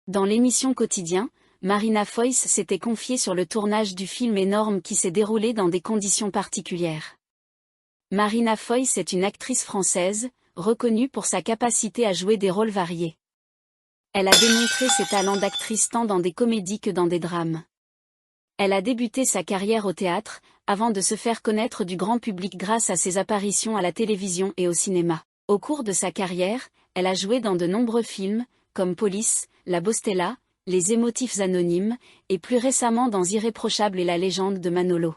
Dans l'émission Quotidien, Marina Foïs s'était confiée sur le tournage du film énorme qui s'est déroulé dans des conditions particulières. Marina Foïs est une actrice française, reconnue pour sa capacité à jouer des rôles variés. Elle a démontré ses talents d'actrice tant dans des comédies que dans des drames. Elle a débuté sa carrière au théâtre, avant de se faire connaître du grand public grâce à ses apparitions à la télévision et au cinéma. Au cours de sa carrière, elle a joué dans de nombreux films, comme Police, La Bostella, Les Émotifs Anonymes, et plus récemment dans Irréprochable et la légende de Manolo.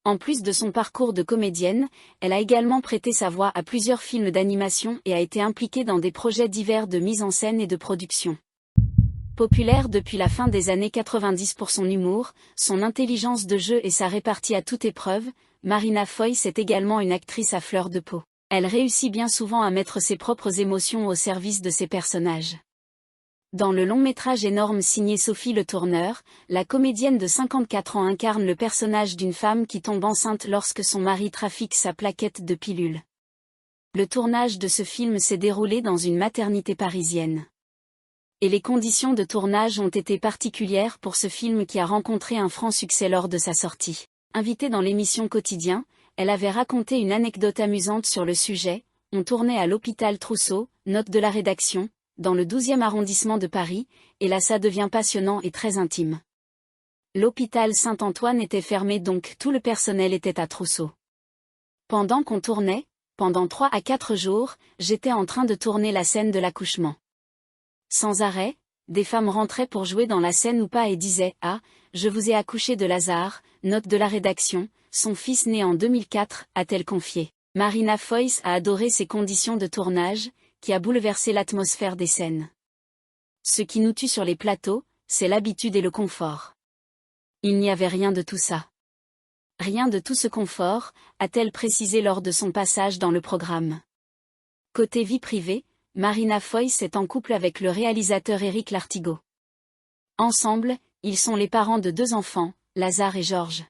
En plus de son parcours de comédienne, elle a également prêté sa voix à plusieurs films d'animation et a été impliquée dans des projets divers de mise en scène et de production. Populaire depuis la fin des années 90 pour son humour, son intelligence de jeu et sa répartie à toute épreuve, Marina Foïs est également une actrice à fleur de peau. Elle réussit bien souvent à mettre ses propres émotions au service de ses personnages. Dans le long-métrage énorme signé Sophie Le Tourneur, la comédienne de 54 ans incarne le personnage d'une femme qui tombe enceinte lorsque son mari trafique sa plaquette de pilules. Le tournage de ce film s'est déroulé dans une maternité parisienne. Et les conditions de tournage ont été particulières pour ce film qui a rencontré un franc succès lors de sa sortie. Invitée dans l'émission Quotidien, elle avait raconté une anecdote amusante sur le sujet. On tournait à l'hôpital Trousseau, note de la rédaction, dans le 12e arrondissement de Paris, et là ça devient passionnant et très intime. L'hôpital Saint-Antoine était fermé donc tout le personnel était à Trousseau. Pendant qu'on tournait, pendant 3 à 4 jours, j'étais en train de tourner la scène de l'accouchement. Sans arrêt, des femmes rentraient pour jouer dans la scène ou pas et disaient « Ah, je vous ai accouché de Lazare, note de la rédaction, son fils né en 2004, a-t-elle confié. » Marina Foïs a adoré ces conditions de tournage, qui a bouleversé l'atmosphère des scènes. Ce qui nous tue sur les plateaux, c'est l'habitude et le confort. Il n'y avait rien de tout ça. Rien de tout ce confort, a-t-elle précisé lors de son passage dans le programme. Côté vie privée, Marina Foïs est en couple avec le réalisateur Éric Lartigot. Ensemble, ils sont les parents de 2 enfants, Lazare et Georges.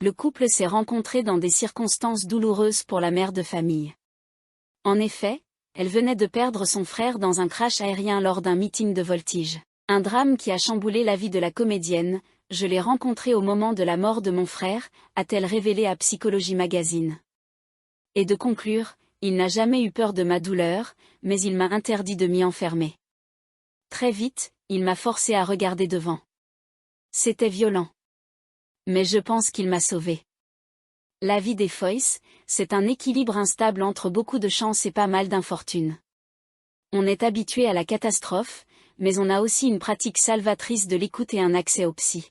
Le couple s'est rencontré dans des circonstances douloureuses pour la mère de famille. En effet, elle venait de perdre son frère dans un crash aérien lors d'un meeting de voltige. Un drame qui a chamboulé la vie de la comédienne. Je l'ai rencontré au moment de la mort de mon frère, a-t-elle révélé à Psychologie Magazine. Et de conclure, il n'a jamais eu peur de ma douleur, mais il m'a interdit de m'y enfermer. Très vite, il m'a forcé à regarder devant. C'était violent. Mais je pense qu'il m'a sauvée. La vie des Foïs, c'est un équilibre instable entre beaucoup de chance et pas mal d'infortune. On est habitué à la catastrophe, mais on a aussi une pratique salvatrice de l'écoute et un accès au psy.